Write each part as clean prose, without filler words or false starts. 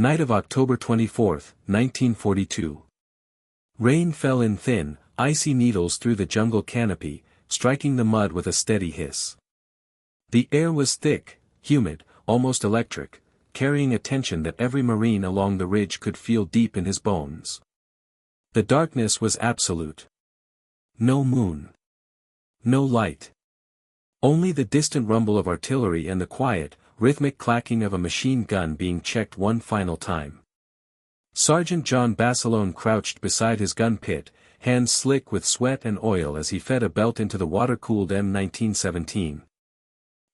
Night of October 24, 1942. Rain fell in thin, icy needles through the jungle canopy, striking the mud with a steady hiss. The air was thick, humid, almost electric, carrying a tension that every Marine along the ridge could feel deep in his bones. The darkness was absolute. No moon. No light. Only the distant rumble of artillery and the quiet, rhythmic clacking of a machine gun being checked one final time. Sergeant John Basilone crouched beside his gun pit, hands slick with sweat and oil as he fed a belt into the water-cooled M1917.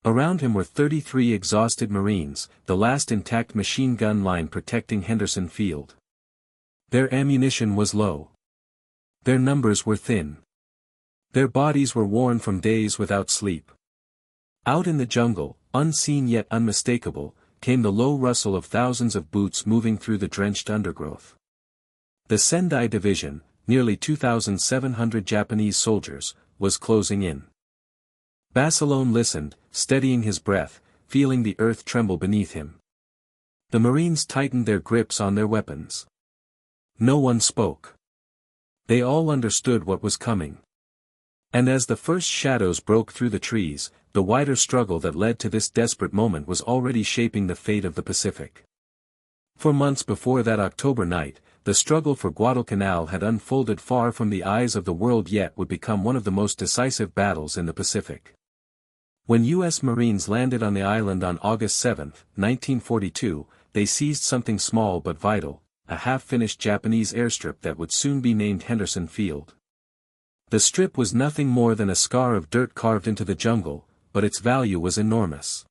Around him were 33 exhausted Marines, the last intact machine gun line protecting Henderson Field. Their ammunition was low. Their numbers were thin. Their bodies were worn from days without sleep. Out in the jungle, unseen yet unmistakable, came the low rustle of thousands of boots moving through the drenched undergrowth. The Sendai Division, nearly 2,700 Japanese soldiers, was closing in. Basilone listened, steadying his breath, feeling the earth tremble beneath him. The Marines tightened their grips on their weapons. No one spoke. They all understood what was coming. And as the first shadows broke through the trees, the wider struggle that led to this desperate moment was already shaping the fate of the Pacific. For months before that October night, the struggle for Guadalcanal had unfolded far from the eyes of the world, yet would become one of the most decisive battles in the Pacific. When U.S. Marines landed on the island on August 7, 1942, they seized something small but vital, a half-finished Japanese airstrip that would soon be named Henderson Field. The strip was nothing more than a scar of dirt carved into the jungle, but its value was enormous.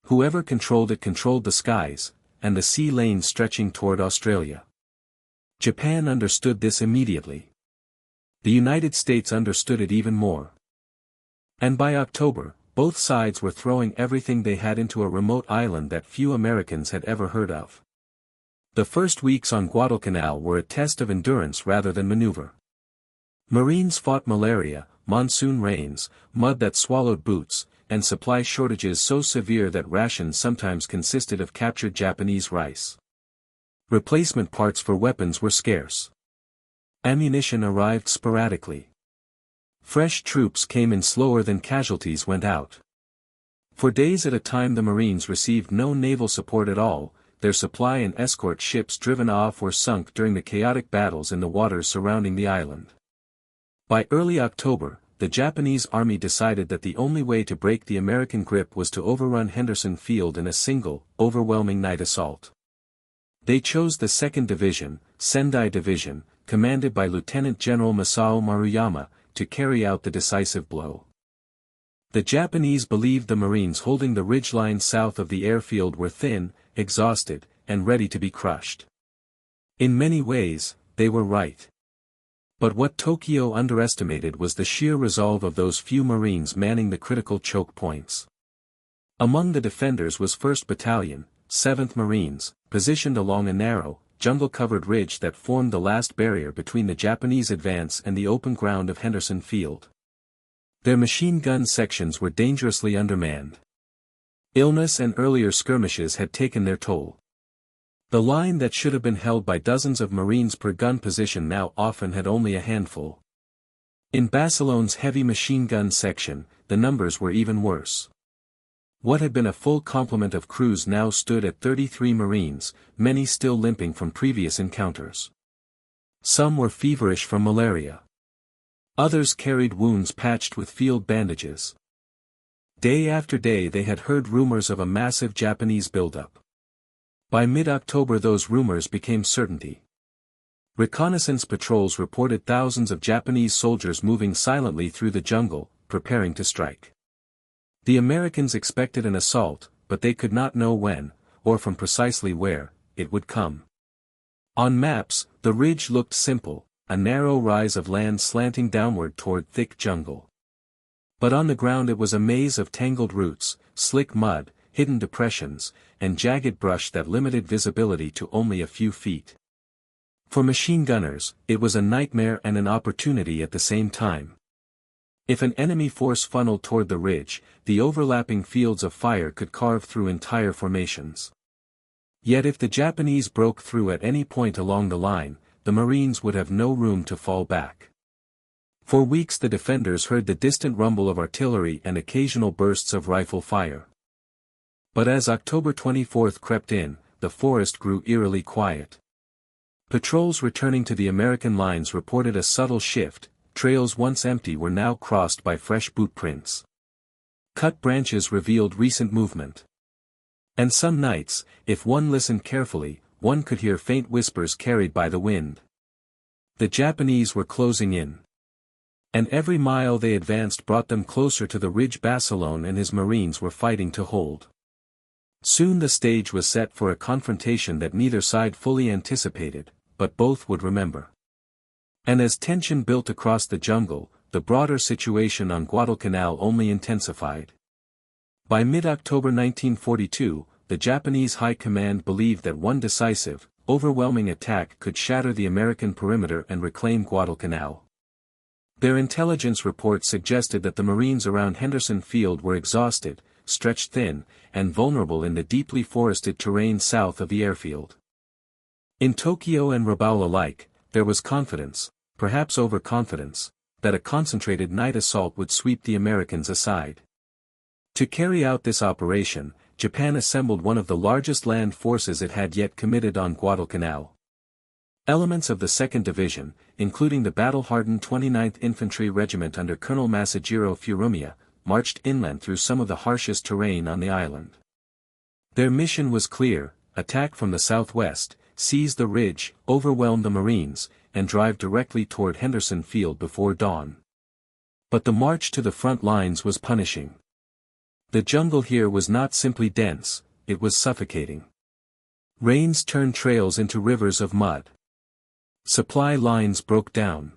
Whoever controlled it controlled the skies, and the sea lanes stretching toward Australia. Japan understood this immediately. The United States understood it even more. And by October, both sides were throwing everything they had into a remote island that few Americans had ever heard of. The first weeks on Guadalcanal were a test of endurance rather than maneuver. Marines fought malaria, monsoon rains, mud that swallowed boots, and supply shortages so severe that rations sometimes consisted of captured Japanese rice. Replacement parts for weapons were scarce. Ammunition arrived sporadically. Fresh troops came in slower than casualties went out. For days at a time the Marines received no naval support at all, their supply and escort ships driven off or sunk during the chaotic battles in the waters surrounding the island. By early October, the Japanese army decided that the only way to break the American grip was to overrun Henderson Field in a single, overwhelming night assault. They chose the 2nd Division, Sendai Division, commanded by Lieutenant General Masao Maruyama, to carry out the decisive blow. The Japanese believed the Marines holding the ridgeline south of the airfield were thin, exhausted, and ready to be crushed. In many ways, they were right. But what Tokyo underestimated was the sheer resolve of those few Marines manning the critical choke points. Among the defenders was 1st Battalion, 7th Marines, positioned along a narrow, jungle-covered ridge that formed the last barrier between the Japanese advance and the open ground of Henderson Field. Their machine gun sections were dangerously undermanned. Illness and earlier skirmishes had taken their toll. The line that should have been held by dozens of Marines per gun position now often had only a handful. In Basilone's heavy machine gun section, the numbers were even worse. What had been a full complement of crews now stood at 33 Marines, many still limping from previous encounters. Some were feverish from malaria. Others carried wounds patched with field bandages. Day after day they had heard rumors of a massive Japanese buildup. By mid-October those rumors became certainty. Reconnaissance patrols reported thousands of Japanese soldiers moving silently through the jungle, preparing to strike. The Americans expected an assault, but they could not know when, or from precisely where, it would come. On maps, the ridge looked simple, a narrow rise of land slanting downward toward thick jungle. But on the ground it was a maze of tangled roots, slick mud, hidden depressions, and jagged brush that limited visibility to only a few feet. For machine gunners, it was a nightmare and an opportunity at the same time. If an enemy force funneled toward the ridge, the overlapping fields of fire could carve through entire formations. Yet if the Japanese broke through at any point along the line, the Marines would have no room to fall back. For weeks the defenders heard the distant rumble of artillery and occasional bursts of rifle fire. But as October 24 crept in, the forest grew eerily quiet. Patrols returning to the American lines reported a subtle shift. Trails once empty were now crossed by fresh boot prints. Cut branches revealed recent movement. And some nights, if one listened carefully, one could hear faint whispers carried by the wind. The Japanese were closing in. And every mile they advanced brought them closer to the ridge Basilone and his Marines were fighting to hold. Soon the stage was set for a confrontation that neither side fully anticipated, but both would remember. And as tension built across the jungle, the broader situation on Guadalcanal only intensified. By mid-October 1942, the Japanese High Command believed that one decisive, overwhelming attack could shatter the American perimeter and reclaim Guadalcanal. Their intelligence reports suggested that the Marines around Henderson Field were exhausted, stretched thin, and vulnerable in the deeply forested terrain south of the airfield. In Tokyo and Rabaul alike, there was confidence, perhaps overconfidence, that a concentrated night assault would sweep the Americans aside. To carry out this operation, Japan assembled one of the largest land forces it had yet committed on Guadalcanal. Elements of the 2nd Division, including the battle-hardened 29th Infantry Regiment under Colonel Masajiro Furumiya, marched inland through some of the harshest terrain on the island. Their mission was clear: attack from the southwest, seize the ridge, overwhelm the Marines, and drive directly toward Henderson Field before dawn. But the march to the front lines was punishing. The jungle here was not simply dense, it was suffocating. Rains turned trails into rivers of mud. Supply lines broke down.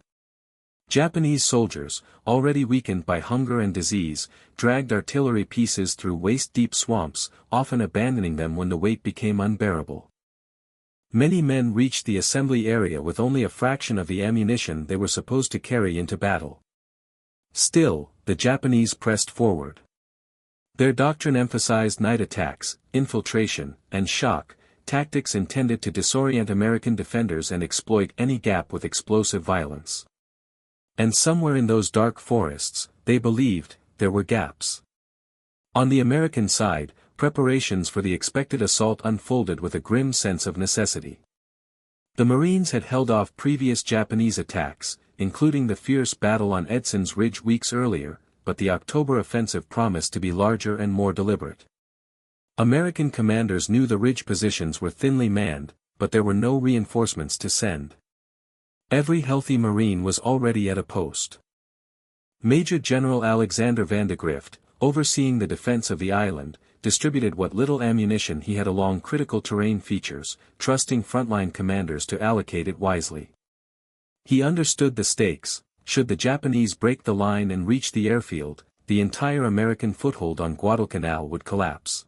Japanese soldiers, already weakened by hunger and disease, dragged artillery pieces through waist-deep swamps, often abandoning them when the weight became unbearable. Many men reached the assembly area with only a fraction of the ammunition they were supposed to carry into battle. Still, the Japanese pressed forward. Their doctrine emphasized night attacks, infiltration, and shock, tactics intended to disorient American defenders and exploit any gap with explosive violence. And somewhere in those dark forests, they believed, there were gaps. On the American side, preparations for the expected assault unfolded with a grim sense of necessity. The Marines had held off previous Japanese attacks, including the fierce battle on Edson's Ridge weeks earlier, but the October offensive promised to be larger and more deliberate. American commanders knew the ridge positions were thinly manned, but there were no reinforcements to send. Every healthy Marine was already at a post. Major General Alexander Vandegrift, overseeing the defense of the island, distributed what little ammunition he had along critical terrain features, trusting frontline commanders to allocate it wisely. He understood the stakes: should the Japanese break the line and reach the airfield, the entire American foothold on Guadalcanal would collapse.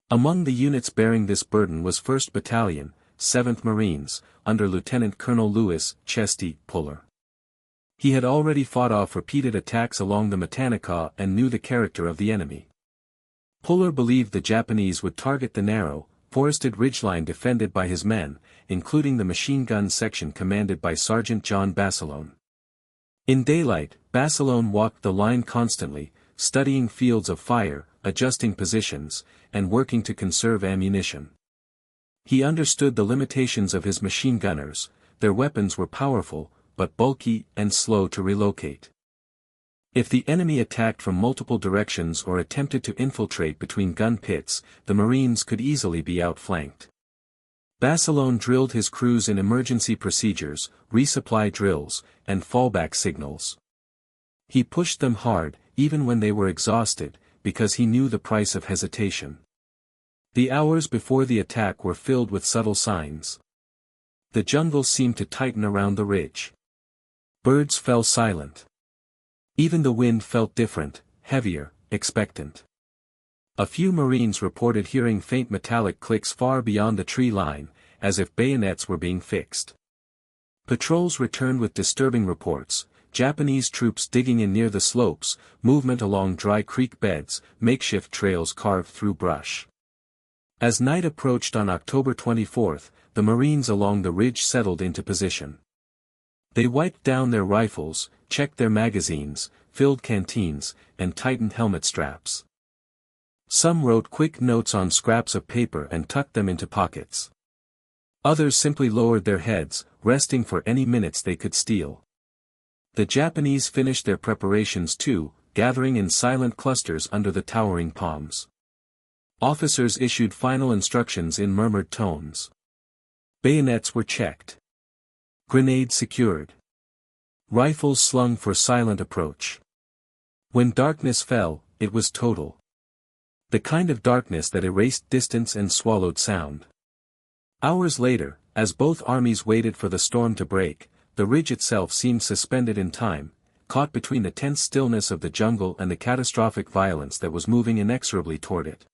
Among the units bearing this burden was 1st Battalion, 7th Marines, under Lieutenant Colonel Louis Chesty Puller. He had already fought off repeated attacks along the Matanikau and knew the character of the enemy. Puller believed the Japanese would target the narrow, forested ridgeline defended by his men, including the machine gun section commanded by Sergeant John Basilone. In daylight, Basilone walked the line constantly, studying fields of fire, adjusting positions, and working to conserve ammunition. He understood the limitations of his machine gunners: their weapons were powerful, but bulky and slow to relocate. If the enemy attacked from multiple directions or attempted to infiltrate between gun pits, the Marines could easily be outflanked. Basilone drilled his crews in emergency procedures, resupply drills, and fallback signals. He pushed them hard, even when they were exhausted, because he knew the price of hesitation. The hours before the attack were filled with subtle signs. The jungle seemed to tighten around the ridge. Birds fell silent. Even the wind felt different, heavier, expectant. A few Marines reported hearing faint metallic clicks far beyond the tree line, as if bayonets were being fixed. Patrols returned with disturbing reports: Japanese troops digging in near the slopes, movement along dry creek beds, makeshift trails carved through brush. As night approached on October 24, the Marines along the ridge settled into position. They wiped down their rifles, checked their magazines, filled canteens, and tightened helmet straps. Some wrote quick notes on scraps of paper and tucked them into pockets. Others simply lowered their heads, resting for any minutes they could steal. The Japanese finished their preparations too, gathering in silent clusters under the towering palms. Officers issued final instructions in murmured tones. Bayonets were checked. Grenades secured. Rifles slung for silent approach. When darkness fell, it was total. The kind of darkness that erased distance and swallowed sound. Hours later, as both armies waited for the storm to break, the ridge itself seemed suspended in time, caught between the tense stillness of the jungle and the catastrophic violence that was moving inexorably toward it.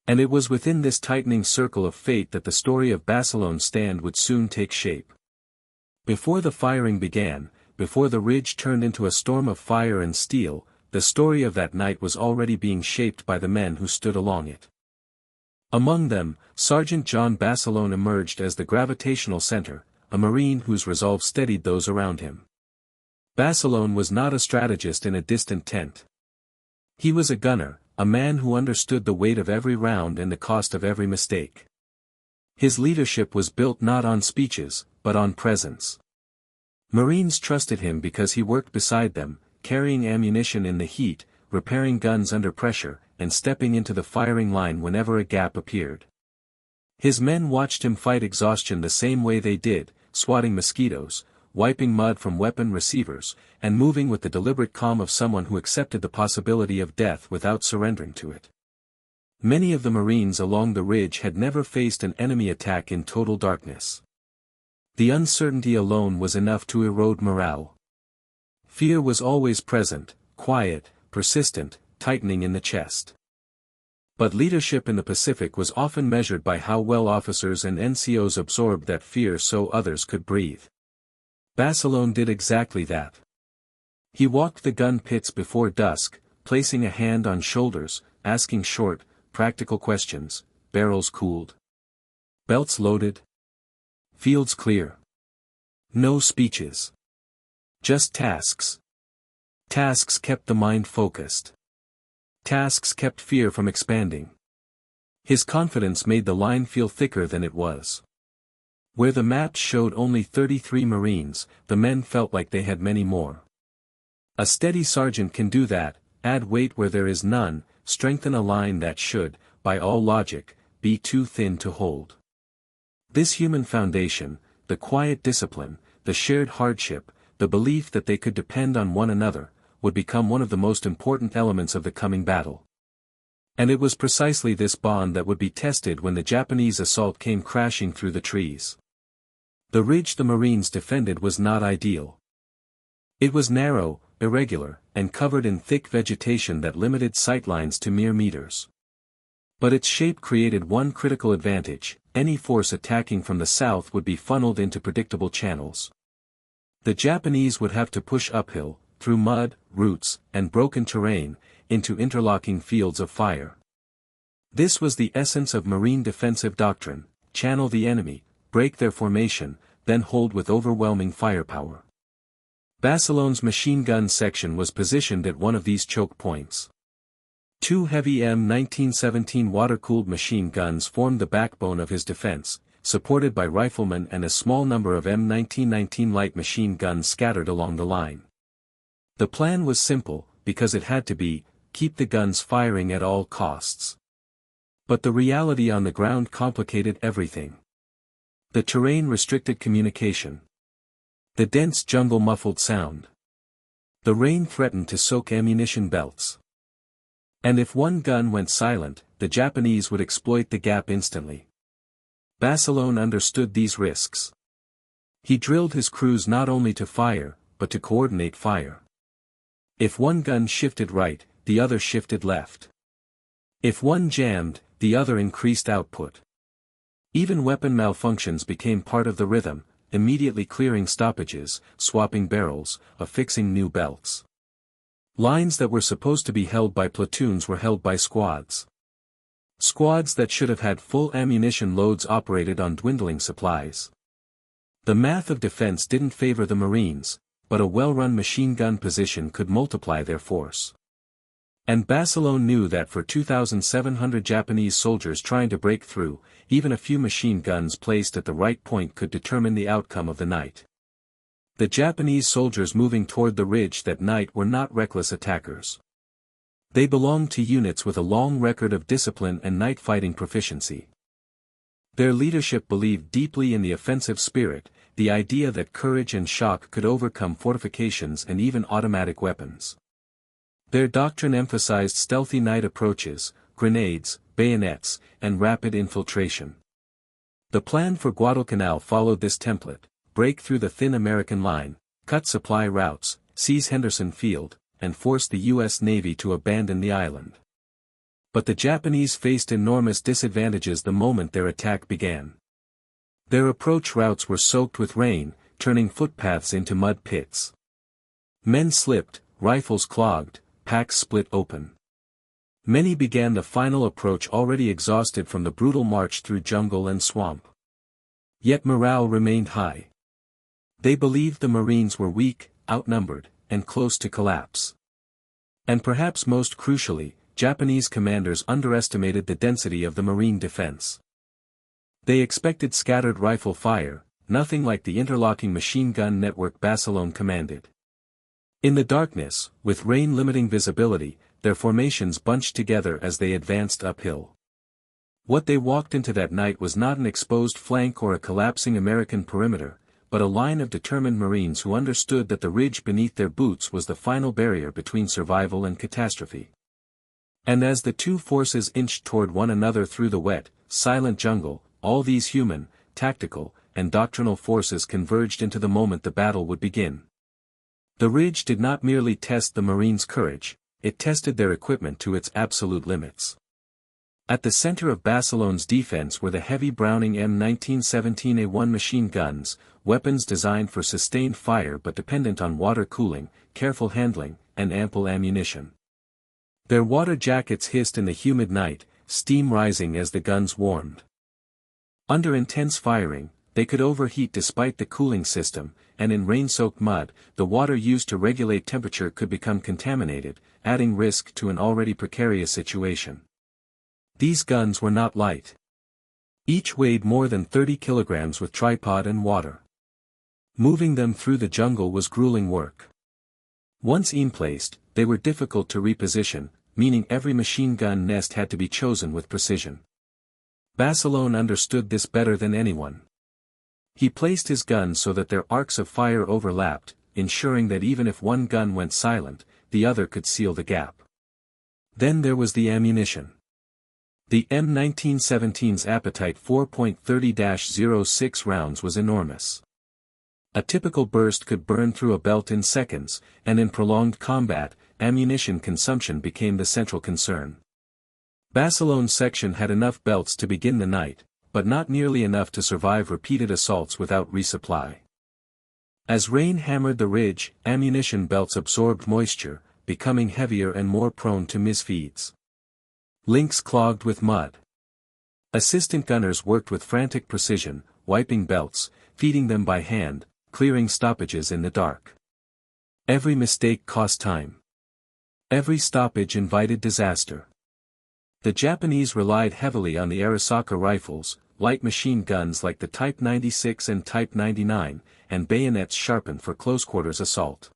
And it was within this tightening circle of fate that the story of Basilone's stand would soon take shape. Before the firing began, before the ridge turned into a storm of fire and steel, the story of that night was already being shaped by the men who stood along it. Among them, Sergeant John Basilone emerged as the gravitational center, a Marine whose resolve steadied those around him. Basilone was not a strategist in a distant tent. He was a gunner, a man who understood the weight of every round and the cost of every mistake. His leadership was built not on speeches, but on presence. Marines trusted him because he worked beside them, carrying ammunition in the heat, repairing guns under pressure, and stepping into the firing line whenever a gap appeared. His men watched him fight exhaustion the same way they did, swatting mosquitoes, wiping mud from weapon receivers, and moving with the deliberate calm of someone who accepted the possibility of death without surrendering to it. Many of the Marines along the ridge had never faced an enemy attack in total darkness. The uncertainty alone was enough to erode morale. Fear was always present, quiet, persistent, tightening in the chest. But leadership in the Pacific was often measured by how well officers and NCOs absorbed that fear so others could breathe. Basilone did exactly that. He walked the gun pits before dusk, placing a hand on shoulders, asking short, practical questions: barrels cooled? Belts loaded? Fields clear? No speeches. Just tasks. Tasks kept the mind focused. Tasks kept fear from expanding. His confidence made the line feel thicker than it was. Where the maps showed only 33 Marines, the men felt like they had many more. A steady sergeant can do that, add weight where there is none, strengthen a line that should, by all logic, be too thin to hold. This human foundation, the quiet discipline, the shared hardship, the belief that they could depend on one another, would become one of the most important elements of the coming battle. And it was precisely this bond that would be tested when the Japanese assault came crashing through the trees. The ridge the Marines defended was not ideal. It was narrow, irregular, and covered in thick vegetation that limited sightlines to mere meters. But its shape created one critical advantage: any force attacking from the south would be funneled into predictable channels. The Japanese would have to push uphill, through mud, roots, and broken terrain, into interlocking fields of fire. This was the essence of Marine defensive doctrine: channel the enemy, break their formation, then hold with overwhelming firepower. Basilone's machine gun section was positioned at one of these choke points. Two heavy M1917 water-cooled machine guns formed the backbone of his defense, supported by riflemen and a small number of M1919 light machine guns scattered along the line. The plan was simple, because it had to be: keep the guns firing at all costs. But the reality on the ground complicated everything. The terrain restricted communication. The dense jungle muffled sound. The rain threatened to soak ammunition belts. And if one gun went silent, the Japanese would exploit the gap instantly. Basilone understood these risks. He drilled his crews not only to fire, but to coordinate fire. If one gun shifted right, the other shifted left. If one jammed, the other increased output. Even weapon malfunctions became part of the rhythm, immediately clearing stoppages, swapping barrels, affixing new belts. Lines that were supposed to be held by platoons were held by squads. Squads that should have had full ammunition loads operated on dwindling supplies. The math of defense didn't favor the Marines, but a well-run machine gun position could multiply their force. And Basilone knew that for 2,700 Japanese soldiers trying to break through, even a few machine guns placed at the right point could determine the outcome of the night. The Japanese soldiers moving toward the ridge that night were not reckless attackers. They belonged to units with a long record of discipline and night fighting proficiency. Their leadership believed deeply in the offensive spirit, the idea that courage and shock could overcome fortifications and even automatic weapons. Their doctrine emphasized stealthy night approaches, grenades, bayonets, and rapid infiltration. The plan for Guadalcanal followed this template: break through the thin American line, cut supply routes, seize Henderson Field, and force the U.S. Navy to abandon the island. But the Japanese faced enormous disadvantages the moment their attack began. Their approach routes were soaked with rain, turning footpaths into mud pits. Men slipped, rifles clogged, packs split open. Many began the final approach already exhausted from the brutal march through jungle and swamp. Yet morale remained high. They believed the Marines were weak, outnumbered, and close to collapse. And perhaps most crucially, Japanese commanders underestimated the density of the Marine defense. They expected scattered rifle fire, nothing like the interlocking machine gun network Basilone commanded. In the darkness, with rain limiting visibility, their formations bunched together as they advanced uphill. What they walked into that night was not an exposed flank or a collapsing American perimeter, but a line of determined Marines who understood that the ridge beneath their boots was the final barrier between survival and catastrophe. And as the two forces inched toward one another through the wet, silent jungle, all these human, tactical, and doctrinal forces converged into the moment the battle would begin. The ridge did not merely test the Marines' courage, it tested their equipment to its absolute limits. At the center of Basilone's defense were the heavy Browning M1917A1 machine guns, weapons designed for sustained fire but dependent on water cooling, careful handling, and ample ammunition. Their water jackets hissed in the humid night, steam rising as the guns warmed. Under intense firing, they could overheat despite the cooling system, and in rain-soaked mud, the water used to regulate temperature could become contaminated, adding risk to an already precarious situation. These guns were not light. Each weighed more than 30 kilograms with tripod and water. Moving them through the jungle was grueling work. Once in-placed, they were difficult to reposition, meaning every machine gun nest had to be chosen with precision. Basilone understood this better than anyone. He placed his guns so that their arcs of fire overlapped, ensuring that even if one gun went silent, the other could seal the gap. Then there was the ammunition. The M1917's appetite 4.30-06 rounds was enormous. A typical burst could burn through a belt in seconds, and in prolonged combat, ammunition consumption became the central concern. Basilone's section had enough belts to begin the night, but not nearly enough to survive repeated assaults without resupply. As rain hammered the ridge, ammunition belts absorbed moisture, becoming heavier and more prone to misfeeds. Links clogged with mud. Assistant gunners worked with frantic precision, wiping belts, feeding them by hand, clearing stoppages in the dark. Every mistake cost time. Every stoppage invited disaster. The Japanese relied heavily on the Arisaka rifles, light machine guns like the Type 96 and Type 99, and bayonets sharpened for close-quarters assault.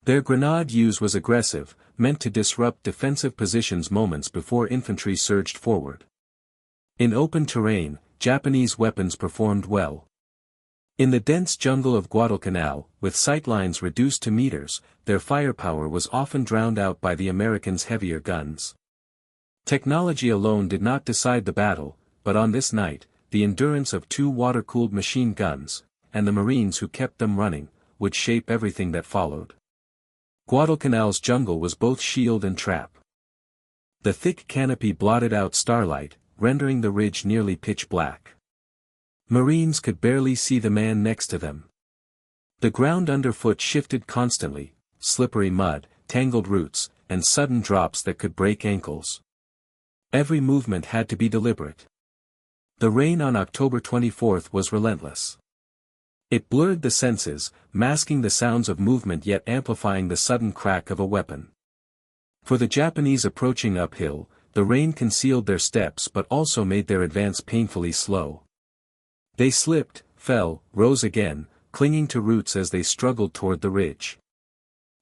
Their grenade use was aggressive, meant to disrupt defensive positions moments before infantry surged forward. In open terrain, Japanese weapons performed well. In the dense jungle of Guadalcanal, with sightlines reduced to meters, their firepower was often drowned out by the Americans' heavier guns. Technology alone did not decide the battle, but on this night, the endurance of two water-cooled machine guns, and the Marines who kept them running, would shape everything that followed. Guadalcanal's jungle was both shield and trap. The thick canopy blotted out starlight, rendering the ridge nearly pitch black. Marines could barely see the man next to them. The ground underfoot shifted constantly, slippery mud, tangled roots, and sudden drops that could break ankles. Every movement had to be deliberate. The rain on October 24 was relentless. It blurred the senses, masking the sounds of movement yet amplifying the sudden crack of a weapon. For the Japanese approaching uphill, the rain concealed their steps but also made their advance painfully slow. They slipped, fell, rose again, clinging to roots as they struggled toward the ridge.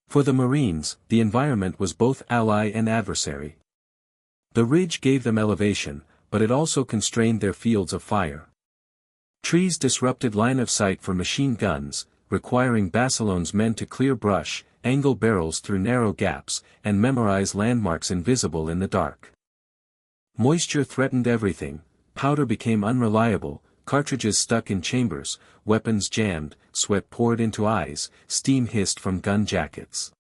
For the Marines, the environment was both ally and adversary. The ridge gave them elevation, but it also constrained their fields of fire. Trees disrupted line of sight for machine guns, requiring Basilone's men to clear brush, angle barrels through narrow gaps, and memorize landmarks invisible in the dark. Moisture threatened everything, powder became unreliable, cartridges stuck in chambers, weapons jammed, sweat poured into eyes, steam hissed from gun jackets.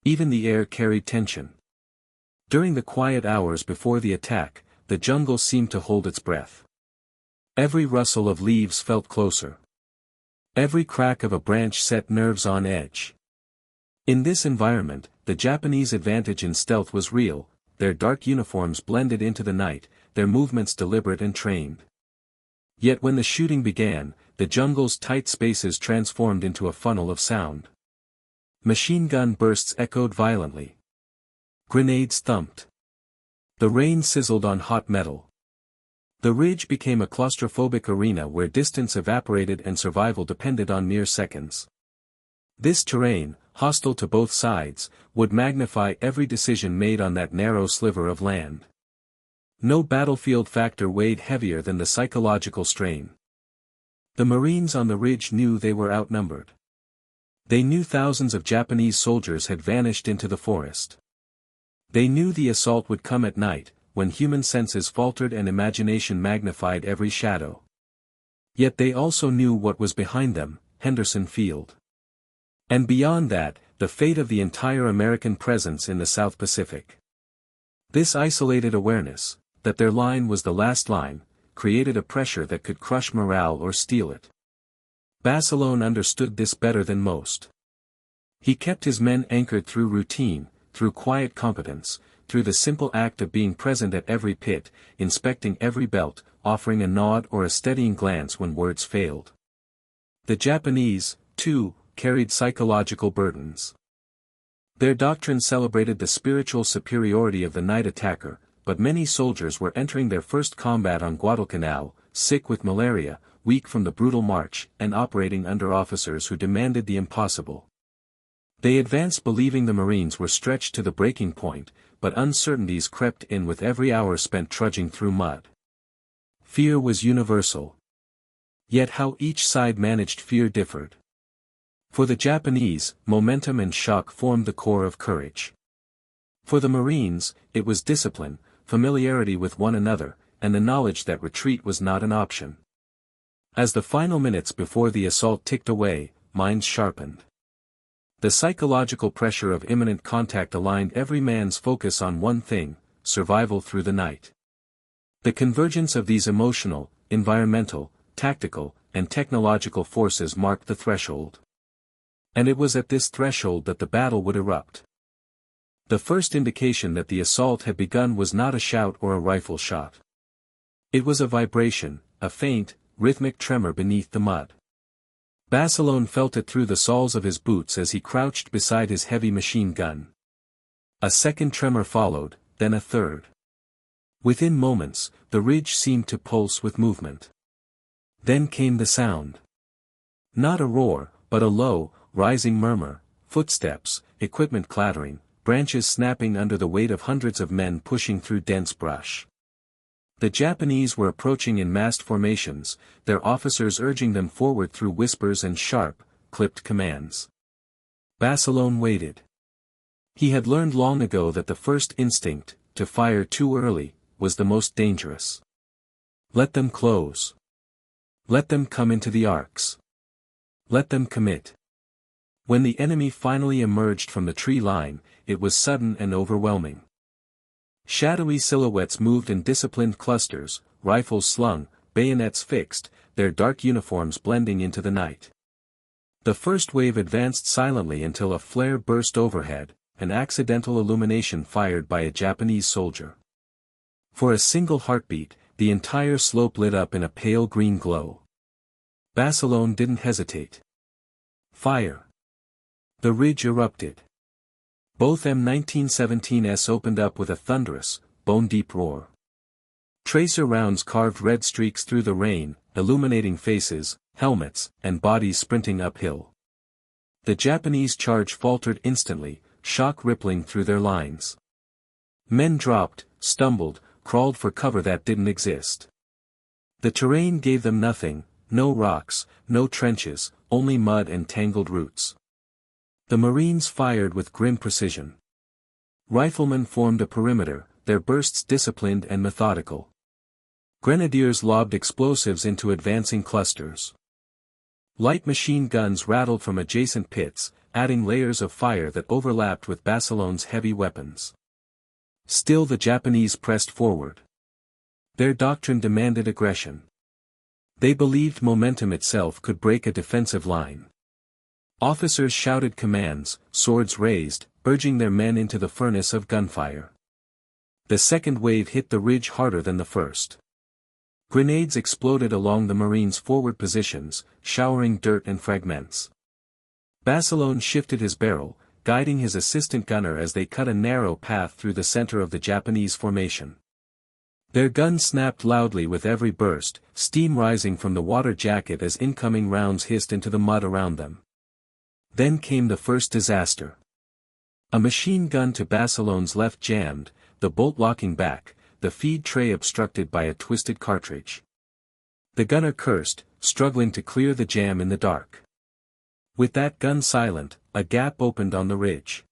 Even the air carried tension. During the quiet hours before the attack, the jungle seemed to hold its breath. Every rustle of leaves felt closer. Every crack of a branch set nerves on edge. In this environment, the Japanese advantage in stealth was real, their dark uniforms blended into the night, their movements deliberate and trained. Yet when the shooting began, the jungle's tight spaces transformed into a funnel of sound. Machine gun bursts echoed violently. Grenades thumped. The rain sizzled on hot metal. The ridge became a claustrophobic arena where distance evaporated and survival depended on mere seconds. This terrain, hostile to both sides, would magnify every decision made on that narrow sliver of land. No battlefield factor weighed heavier than the psychological strain. The Marines on the ridge knew they were outnumbered. They knew thousands of Japanese soldiers had vanished into the forest. They knew the assault would come at night, when human senses faltered and imagination magnified every shadow. Yet they also knew what was behind them, Henderson Field. And beyond that, the fate of the entire American presence in the South Pacific. This isolated awareness, that their line was the last line, created a pressure that could crush morale or steal it. Basilone understood this better than most. He kept his men anchored through routine, through quiet competence, through the simple act of being present at every pit, inspecting every belt, offering a nod or a steadying glance when words failed. The Japanese, too, carried psychological burdens. Their doctrine celebrated the spiritual superiority of the night attacker, but many soldiers were entering their first combat on Guadalcanal, sick with malaria, weak from the brutal march, and operating under officers who demanded the impossible. They advanced believing the Marines were stretched to the breaking point, but uncertainties crept in with every hour spent trudging through mud. Fear was universal. Yet how each side managed fear differed. For the Japanese, momentum and shock formed the core of courage. For the Marines, it was discipline, familiarity with one another, and the knowledge that retreat was not an option. As the final minutes before the assault ticked away, minds sharpened. The psychological pressure of imminent contact aligned every man's focus on one thing: survival through the night. The convergence of these emotional, environmental, tactical, and technological forces marked the threshold. And it was at this threshold that the battle would erupt. The first indication that the assault had begun was not a shout or a rifle shot. It was a vibration, a faint, rhythmic tremor beneath the mud. Basilone felt it through the soles of his boots as he crouched beside his heavy machine gun. A second tremor followed, then a third. Within moments, the ridge seemed to pulse with movement. Then came the sound. Not a roar, but a low, rising murmur, footsteps, equipment clattering, branches snapping under the weight of hundreds of men pushing through dense brush. The Japanese were approaching in massed formations, their officers urging them forward through whispers and sharp, clipped commands. Basilone waited. He had learned long ago that the first instinct, to fire too early, was the most dangerous. Let them close. Let them come into the arcs. Let them commit. When the enemy finally emerged from the tree line, it was sudden and overwhelming. Shadowy silhouettes moved in disciplined clusters, rifles slung, bayonets fixed, their dark uniforms blending into the night. The first wave advanced silently until a flare burst overhead, an accidental illumination fired by a Japanese soldier. For a single heartbeat, the entire slope lit up in a pale green glow. Basilone didn't hesitate. Fire! The ridge erupted. Both M1917s opened up with a thunderous, bone-deep roar. Tracer rounds carved red streaks through the rain, illuminating faces, helmets, and bodies sprinting uphill. The Japanese charge faltered instantly, shock rippling through their lines. Men dropped, stumbled, crawled for cover that didn't exist. The terrain gave them nothing, no rocks, no trenches, only mud and tangled roots. The Marines fired with grim precision. Riflemen formed a perimeter, their bursts disciplined and methodical. Grenadiers lobbed explosives into advancing clusters. Light machine guns rattled from adjacent pits, adding layers of fire that overlapped with Basilone's heavy weapons. Still the Japanese pressed forward. Their doctrine demanded aggression. They believed momentum itself could break a defensive line. Officers shouted commands, swords raised, urging their men into the furnace of gunfire. The second wave hit the ridge harder than the first. Grenades exploded along the Marines' forward positions, showering dirt and fragments. Basilone shifted his barrel, guiding his assistant gunner as they cut a narrow path through the center of the Japanese formation. Their guns snapped loudly with every burst, steam rising from the water jacket as incoming rounds hissed into the mud around them. Then came the first disaster. A machine gun to Basilone's left jammed, the bolt locking back, the feed tray obstructed by a twisted cartridge. The gunner cursed, struggling to clear the jam in the dark. With that gun silent, a gap opened on the ridge.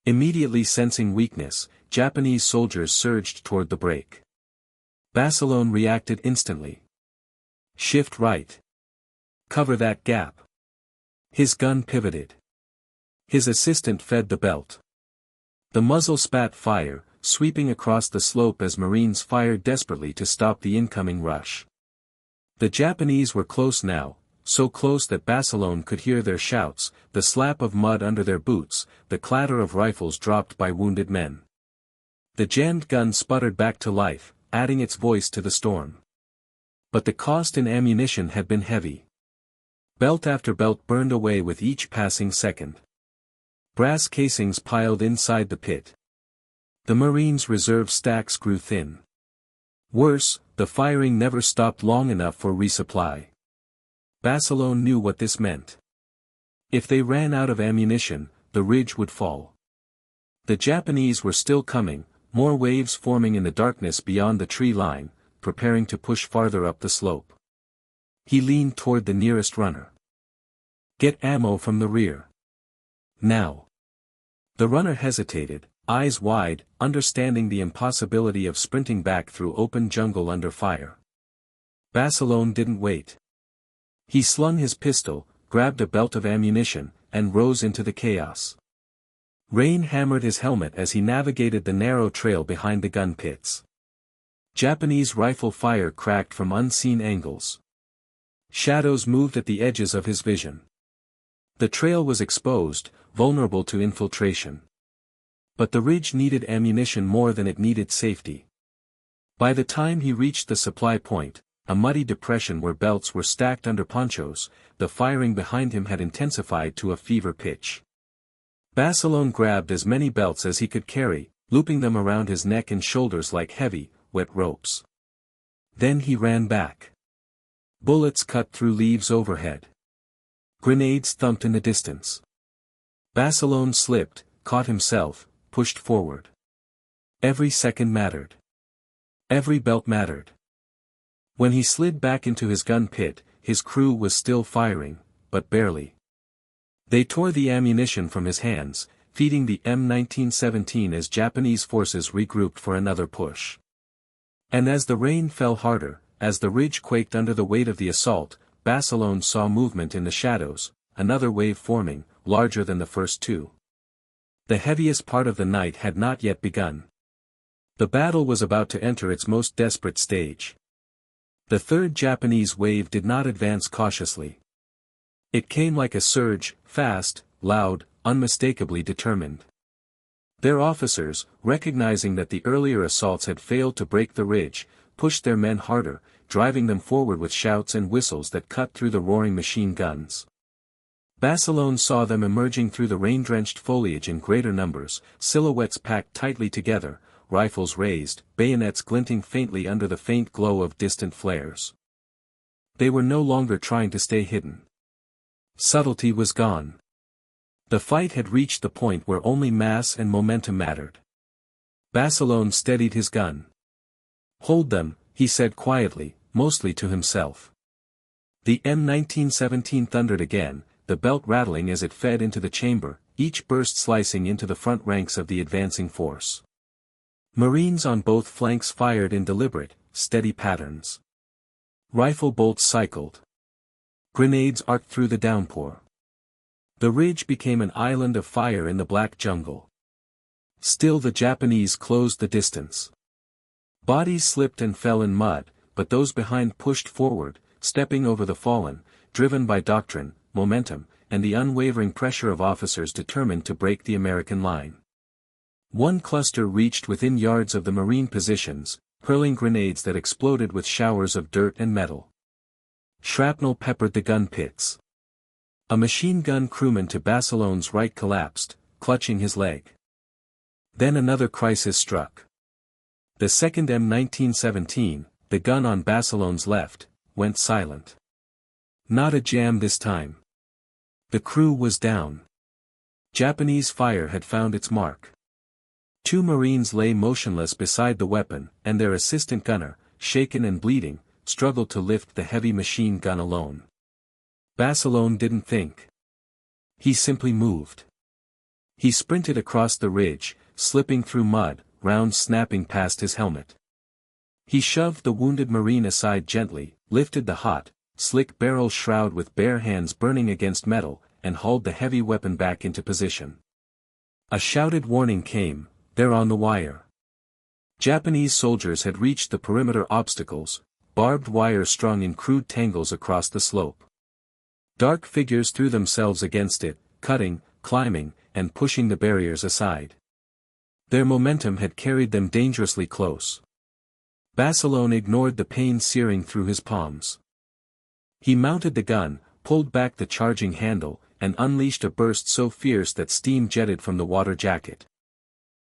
Immediately sensing weakness, Japanese soldiers surged toward the break. Basilone reacted instantly. Shift right. Cover that gap. His gun pivoted. His assistant fed the belt. The muzzle spat fire, sweeping across the slope as Marines fired desperately to stop the incoming rush. The Japanese were close now, so close that Basilone could hear their shouts, the slap of mud under their boots, the clatter of rifles dropped by wounded men. The jammed gun sputtered back to life, adding its voice to the storm. But the cost in ammunition had been heavy. Belt after belt burned away with each passing second. Brass casings piled inside the pit. The Marines' reserve stacks grew thin. Worse, the firing never stopped long enough for resupply. Basilone knew what this meant. If they ran out of ammunition, the ridge would fall. The Japanese were still coming, more waves forming in the darkness beyond the tree line, preparing to push farther up the slope. He leaned toward the nearest runner. Get ammo from the rear. Now. The runner hesitated, eyes wide, understanding the impossibility of sprinting back through open jungle under fire. Basilone didn't wait. He slung his pistol, grabbed a belt of ammunition, and rose into the chaos. Rain hammered his helmet as he navigated the narrow trail behind the gun pits. Japanese rifle fire cracked from unseen angles. Shadows moved at the edges of his vision. The trail was exposed, vulnerable to infiltration. But the ridge needed ammunition more than it needed safety. By the time he reached the supply point, a muddy depression where belts were stacked under ponchos, the firing behind him had intensified to a fever pitch. Basilone grabbed as many belts as he could carry, looping them around his neck and shoulders like heavy, wet ropes. Then he ran back. Bullets cut through leaves overhead. Grenades thumped in the distance. Basilone slipped, caught himself, pushed forward. Every second mattered. Every belt mattered. When he slid back into his gun pit, his crew was still firing, but barely. They tore the ammunition from his hands, feeding the M1917 as Japanese forces regrouped for another push. And as the rain fell harder, as the ridge quaked under the weight of the assault, Basilone saw movement in the shadows, another wave forming, larger than the first two. The heaviest part of the night had not yet begun. The battle was about to enter its most desperate stage. The third Japanese wave did not advance cautiously. It came like a surge, fast, loud, unmistakably determined. Their officers, recognizing that the earlier assaults had failed to break the ridge, pushed their men harder, driving them forward with shouts and whistles that cut through the roaring machine guns. Basilone saw them emerging through the rain-drenched foliage in greater numbers, silhouettes packed tightly together, rifles raised, bayonets glinting faintly under the faint glow of distant flares. They were no longer trying to stay hidden. Subtlety was gone. The fight had reached the point where only mass and momentum mattered. Basilone steadied his gun. "Hold them," he said quietly, mostly to himself. The M1917 thundered again, the belt rattling as it fed into the chamber, each burst slicing into the front ranks of the advancing force. Marines on both flanks fired in deliberate, steady patterns. Rifle bolts cycled. Grenades arced through the downpour. The ridge became an island of fire in the black jungle. Still the Japanese closed the distance. Bodies slipped and fell in mud, but those behind pushed forward, stepping over the fallen, driven by doctrine, momentum, and the unwavering pressure of officers determined to break the American line. One cluster reached within yards of the Marine positions, hurling grenades that exploded with showers of dirt and metal. Shrapnel peppered the gun pits. A machine gun crewman to Basilone's right collapsed, clutching his leg. Then another crisis struck. The second M1917, the gun on Basilone's left, went silent. Not a jam this time. The crew was down. Japanese fire had found its mark. Two Marines lay motionless beside the weapon, and their assistant gunner, shaken and bleeding, struggled to lift the heavy machine gun alone. Basilone didn't think. He simply moved. He sprinted across the ridge, slipping through mud, rounds snapping past his helmet. He shoved the wounded Marine aside gently, lifted the hot, slick barrel shroud with bare hands burning against metal, and hauled the heavy weapon back into position. A shouted warning came, "They're on the wire." Japanese soldiers had reached the perimeter obstacles, barbed wire strung in crude tangles across the slope. Dark figures threw themselves against it, cutting, climbing, and pushing the barriers aside. Their momentum had carried them dangerously close. Basilone ignored the pain searing through his palms. He mounted the gun, pulled back the charging handle, and unleashed a burst so fierce that steam jetted from the water jacket.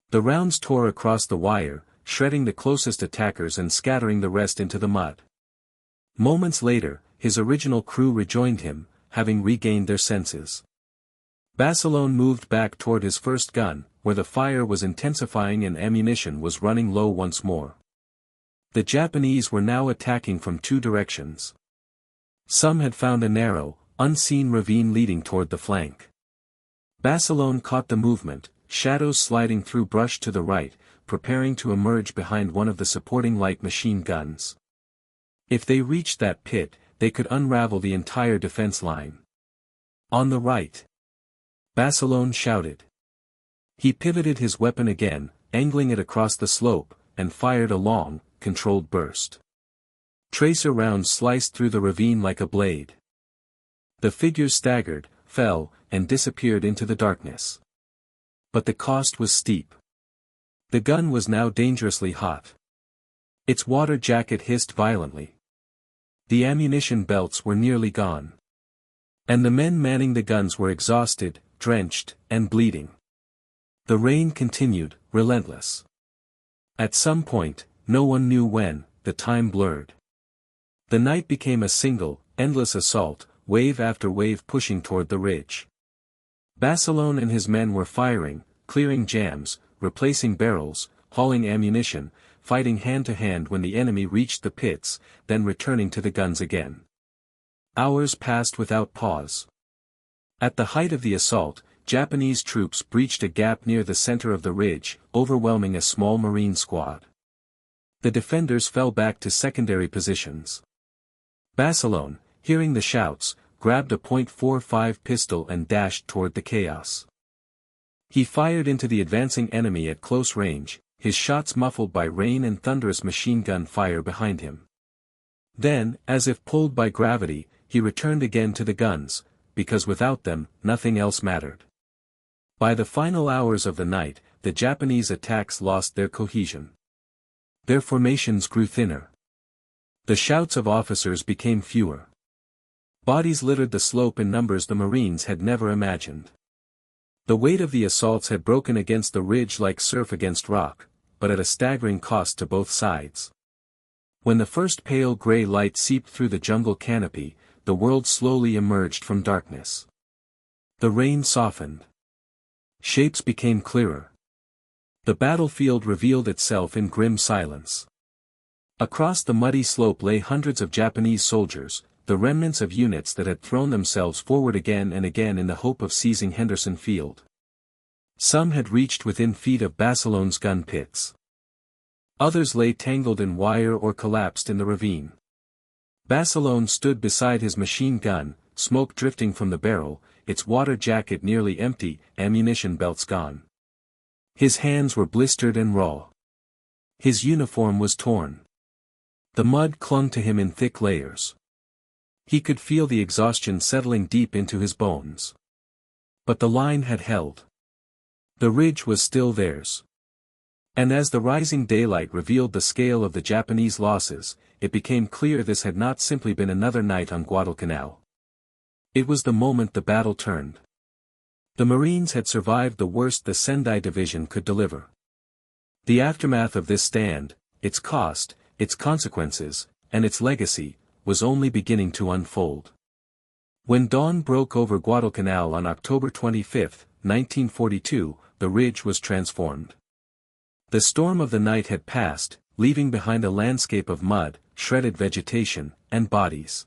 The rounds tore across the wire, shredding the closest attackers and scattering the rest into the mud. Moments later, his original crew rejoined him, having regained their senses. Basilone moved back toward his first gun, where the fire was intensifying and ammunition was running low once more. The Japanese were now attacking from two directions. Some had found a narrow, unseen ravine leading toward the flank. Basilone caught the movement, shadows sliding through brush to the right, preparing to emerge behind one of the supporting light machine guns. If they reached that pit, they could unravel the entire defense line. "On the right!" Basilone shouted. He pivoted his weapon again, angling it across the slope, and fired a long, controlled burst. Tracer rounds sliced through the ravine like a blade. The figures staggered, fell, and disappeared into the darkness. But the cost was steep. The gun was now dangerously hot. Its water jacket hissed violently. The ammunition belts were nearly gone. And the men manning the guns were exhausted, drenched, and bleeding. The rain continued, relentless. At some point, no one knew when, the time blurred. The night became a single, endless assault, wave after wave pushing toward the ridge. Basilone and his men were firing, clearing jams, replacing barrels, hauling ammunition, fighting hand to hand when the enemy reached the pits, then returning to the guns again. Hours passed without pause. At the height of the assault, Japanese troops breached a gap near the center of the ridge, overwhelming a small Marine squad. The defenders fell back to secondary positions. Basilone, hearing the shouts, grabbed a .45 pistol and dashed toward the chaos. He fired into the advancing enemy at close range, his shots muffled by rain and thunderous machine gun fire behind him. Then, as if pulled by gravity, he returned again to the guns, because without them, nothing else mattered. By the final hours of the night, the Japanese attacks lost their cohesion. Their formations grew thinner. The shouts of officers became fewer. Bodies littered the slope in numbers the Marines had never imagined. The weight of the assaults had broken against the ridge like surf against rock, but at a staggering cost to both sides. When the first pale gray light seeped through the jungle canopy, the world slowly emerged from darkness. The rain softened. Shapes became clearer. The battlefield revealed itself in grim silence. Across the muddy slope lay hundreds of Japanese soldiers, the remnants of units that had thrown themselves forward again and again in the hope of seizing Henderson Field. Some had reached within feet of Basilone's gun pits. Others lay tangled in wire or collapsed in the ravine. Basilone stood beside his machine gun, smoke drifting from the barrel, its water jacket nearly empty, ammunition belts gone. His hands were blistered and raw. His uniform was torn. The mud clung to him in thick layers. He could feel the exhaustion settling deep into his bones. But the line had held. The ridge was still theirs. And as the rising daylight revealed the scale of the Japanese losses, it became clear this had not simply been another night on Guadalcanal. It was the moment the battle turned. The Marines had survived the worst the Sendai Division could deliver. The aftermath of this stand, its cost, its consequences, and its legacy, was only beginning to unfold. When dawn broke over Guadalcanal on October 25, 1942, the ridge was transformed. The storm of the night had passed, leaving behind a landscape of mud, shredded vegetation, and bodies.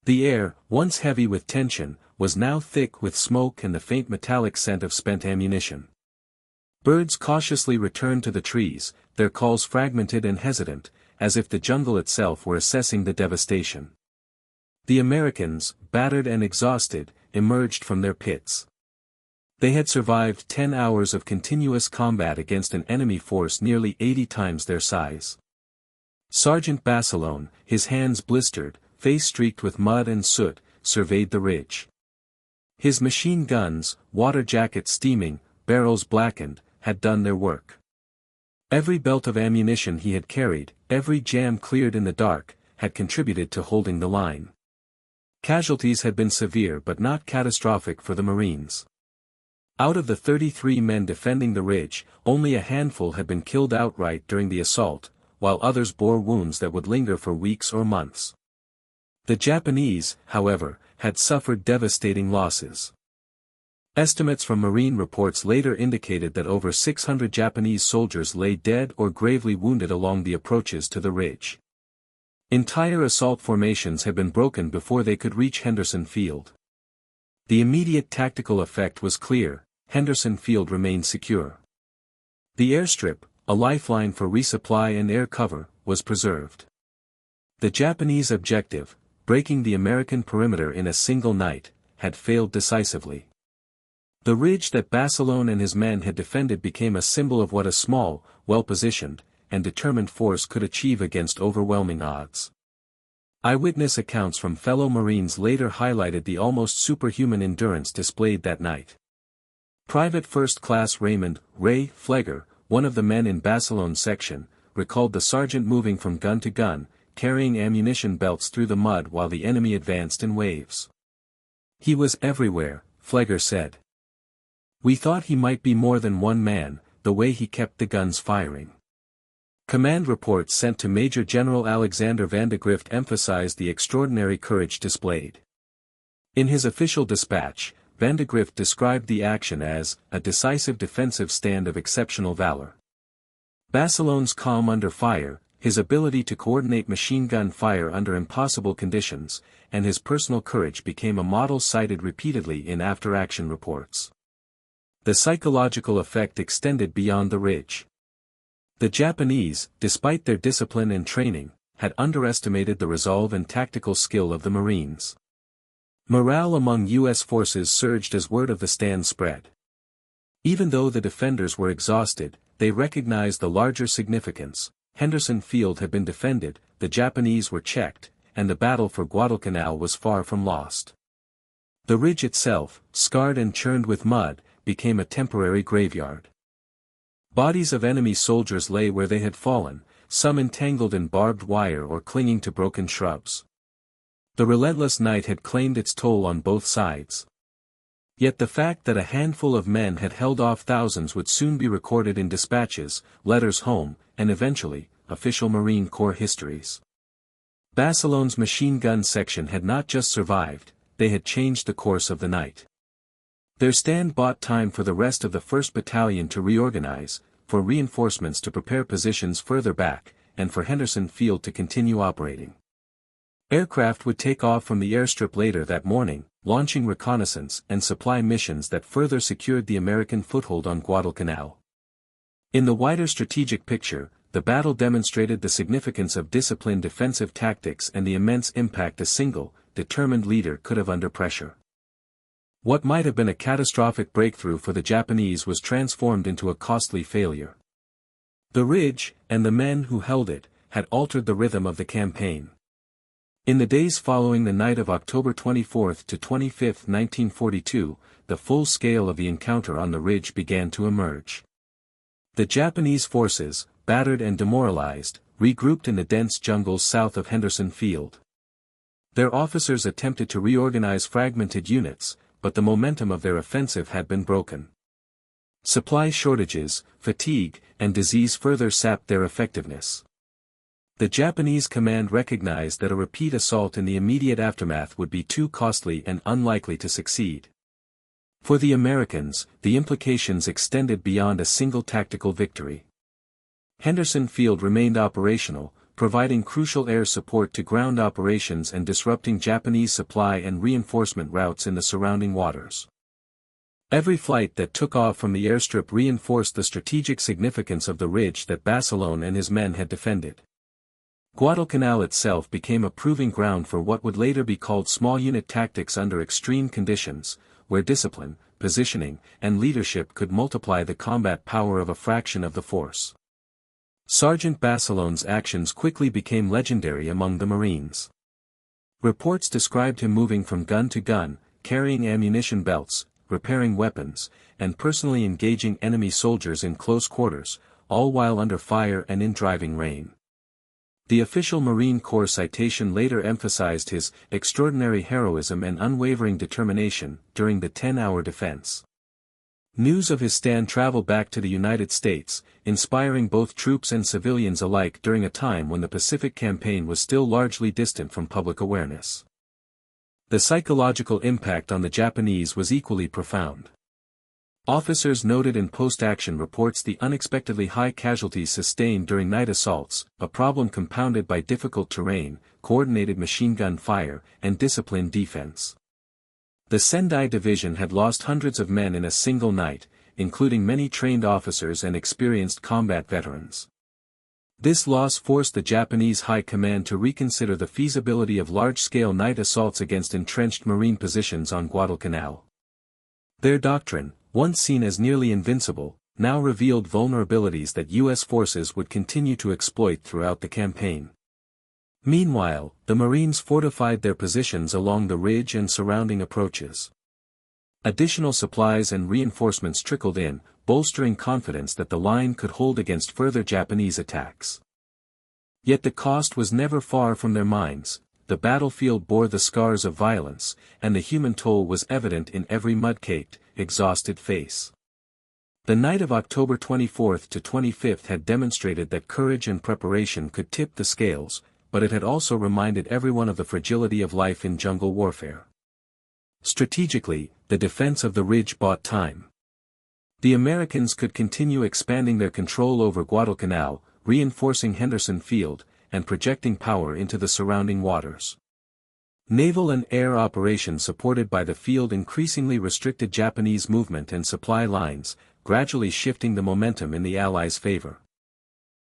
The air, once heavy with tension, was now thick with smoke and the faint metallic scent of spent ammunition. Birds cautiously returned to the trees, their calls fragmented and hesitant, as if the jungle itself were assessing the devastation. The Americans, battered and exhausted, emerged from their pits. They had survived 10 hours of continuous combat against an enemy force nearly 80 times their size. Sergeant Basilone, his hands blistered, face streaked with mud and soot, surveyed the ridge. His machine guns, water jackets steaming, barrels blackened, had done their work. Every belt of ammunition he had carried, every jam cleared in the dark, had contributed to holding the line. Casualties had been severe but not catastrophic for the Marines. Out of the 33 men defending the ridge, only a handful had been killed outright during the assault, while others bore wounds that would linger for weeks or months. The Japanese, however, had suffered devastating losses. Estimates from Marine reports later indicated that over 600 Japanese soldiers lay dead or gravely wounded along the approaches to the ridge. Entire assault formations had been broken before they could reach Henderson Field. The immediate tactical effect was clear: Henderson Field remained secure. The airstrip, a lifeline for resupply and air cover, was preserved. The Japanese objective, breaking the American perimeter in a single night, had failed decisively. The ridge that Basilone and his men had defended became a symbol of what a small, well-positioned, and determined force could achieve against overwhelming odds. Eyewitness accounts from fellow Marines later highlighted the almost superhuman endurance displayed that night. Private First Class Raymond "Ray" Flegger, one of the men in Basilone's section, recalled the sergeant moving from gun to gun, carrying ammunition belts through the mud while the enemy advanced in waves. "He was everywhere," Flegger said. "We thought he might be more than one man, the way he kept the guns firing." Command reports sent to Major General Alexander Vandegrift emphasized the extraordinary courage displayed. In his official dispatch, Vandegrift described the action as a decisive defensive stand of exceptional valor. Basilone's calm under fire, his ability to coordinate machine gun fire under impossible conditions, and his personal courage became a model cited repeatedly in after-action reports. The psychological effect extended beyond the ridge. The Japanese, despite their discipline and training, had underestimated the resolve and tactical skill of the Marines. Morale among U.S. forces surged as word of the stand spread. Even though the defenders were exhausted, they recognized the larger significance. Henderson Field had been defended, the Japanese were checked, and the battle for Guadalcanal was far from lost. The ridge itself, scarred and churned with mud, became a temporary graveyard. Bodies of enemy soldiers lay where they had fallen, some entangled in barbed wire or clinging to broken shrubs. The relentless night had claimed its toll on both sides. Yet the fact that a handful of men had held off thousands would soon be recorded in dispatches, letters home, and eventually, official Marine Corps histories. Basilone's machine gun section had not just survived, they had changed the course of the night. Their stand bought time for the rest of the 1st Battalion to reorganize, for reinforcements to prepare positions further back, and for Henderson Field to continue operating. Aircraft would take off from the airstrip later that morning, launching reconnaissance and supply missions that further secured the American foothold on Guadalcanal. In the wider strategic picture, the battle demonstrated the significance of disciplined defensive tactics and the immense impact a single, determined leader could have under pressure. What might have been a catastrophic breakthrough for the Japanese was transformed into a costly failure. The ridge, and the men who held it, had altered the rhythm of the campaign. In the days following the night of October 24 to 25, 1942, the full scale of the encounter on the ridge began to emerge. The Japanese forces, battered and demoralized, regrouped in the dense jungles south of Henderson Field. Their officers attempted to reorganize fragmented units, but the momentum of their offensive had been broken. Supply shortages, fatigue, and disease further sapped their effectiveness. The Japanese command recognized that a repeat assault in the immediate aftermath would be too costly and unlikely to succeed. For the Americans, the implications extended beyond a single tactical victory. Henderson Field remained operational, providing crucial air support to ground operations and disrupting Japanese supply and reinforcement routes in the surrounding waters. Every flight that took off from the airstrip reinforced the strategic significance of the ridge that Basilone and his men had defended. Guadalcanal itself became a proving ground for what would later be called small unit tactics under extreme conditions, where discipline, positioning, and leadership could multiply the combat power of a fraction of the force. Sergeant Basilone's actions quickly became legendary among the Marines. Reports described him moving from gun to gun, carrying ammunition belts, repairing weapons, and personally engaging enemy soldiers in close quarters, all while under fire and in driving rain. The official Marine Corps citation later emphasized his extraordinary heroism and unwavering determination during the 10-hour defense. News of his stand traveled back to the United States, inspiring both troops and civilians alike during a time when the Pacific Campaign was still largely distant from public awareness. The psychological impact on the Japanese was equally profound. Officers noted in post-action reports the unexpectedly high casualties sustained during night assaults, a problem compounded by difficult terrain, coordinated machine gun fire, and disciplined defense. The Sendai Division had lost hundreds of men in a single night, including many trained officers and experienced combat veterans. This loss forced the Japanese High Command to reconsider the feasibility of large-scale night assaults against entrenched Marine positions on Guadalcanal. Their doctrine, once seen as nearly invincible, now revealed vulnerabilities that U.S. forces would continue to exploit throughout the campaign. Meanwhile, the Marines fortified their positions along the ridge and surrounding approaches. Additional supplies and reinforcements trickled in, bolstering confidence that the line could hold against further Japanese attacks. Yet the cost was never far from their minds. The battlefield bore the scars of violence, and the human toll was evident in every mud-caked, exhausted face. The night of October 24 to 25 had demonstrated that courage and preparation could tip the scales, but it had also reminded everyone of the fragility of life in jungle warfare. Strategically, the defense of the ridge bought time. The Americans could continue expanding their control over Guadalcanal, reinforcing Henderson Field, and projecting power into the surrounding waters. Naval and air operations supported by the field increasingly restricted Japanese movement and supply lines, gradually shifting the momentum in the Allies' favor.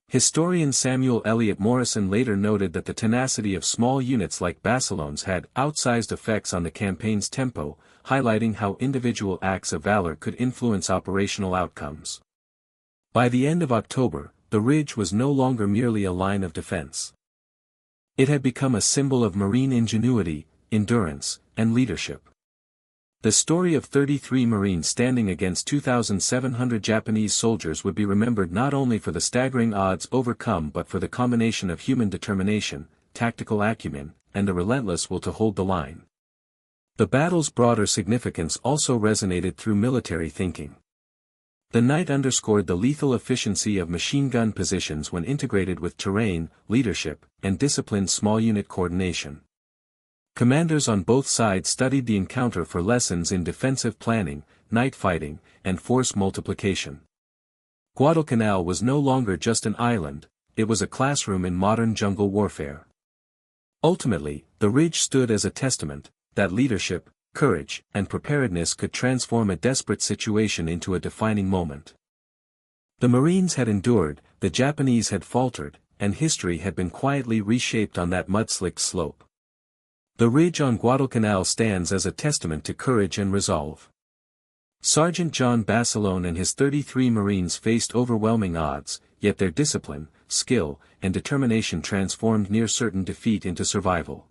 Historian Samuel Eliot Morison later noted that the tenacity of small units like Basilone's had outsized effects on the campaign's tempo, highlighting how individual acts of valor could influence operational outcomes. By the end of October, the ridge was no longer merely a line of defense. It had become a symbol of Marine ingenuity, endurance, and leadership. The story of 33 Marines standing against 2,700 Japanese soldiers would be remembered not only for the staggering odds overcome but for the combination of human determination, tactical acumen, and a relentless will to hold the line. The battle's broader significance also resonated through military thinking. The night underscored the lethal efficiency of machine gun positions when integrated with terrain, leadership, and disciplined small unit coordination. Commanders on both sides studied the encounter for lessons in defensive planning, night fighting, and force multiplication. Guadalcanal was no longer just an island, it was a classroom in modern jungle warfare. Ultimately, the ridge stood as a testament that leadership, courage, and preparedness could transform a desperate situation into a defining moment. The Marines had endured, the Japanese had faltered, and history had been quietly reshaped on that mud-slicked slope. The ridge on Guadalcanal stands as a testament to courage and resolve. Sergeant John Basilone and his 33 Marines faced overwhelming odds, yet their discipline, skill, and determination transformed near-certain defeat into survival.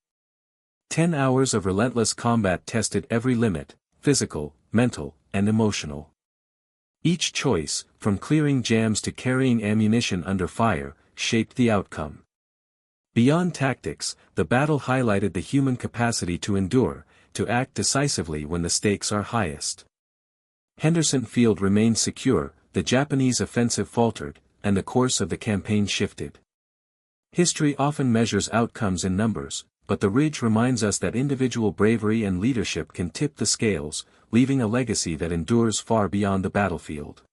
10 hours of relentless combat tested every limit, physical, mental, and emotional. Each choice, from clearing jams to carrying ammunition under fire, shaped the outcome. Beyond tactics, the battle highlighted the human capacity to endure, to act decisively when the stakes are highest. Henderson Field remained secure, the Japanese offensive faltered, and the course of the campaign shifted. History often measures outcomes in numbers, but the ridge reminds us that individual bravery and leadership can tip the scales, leaving a legacy that endures far beyond the battlefield.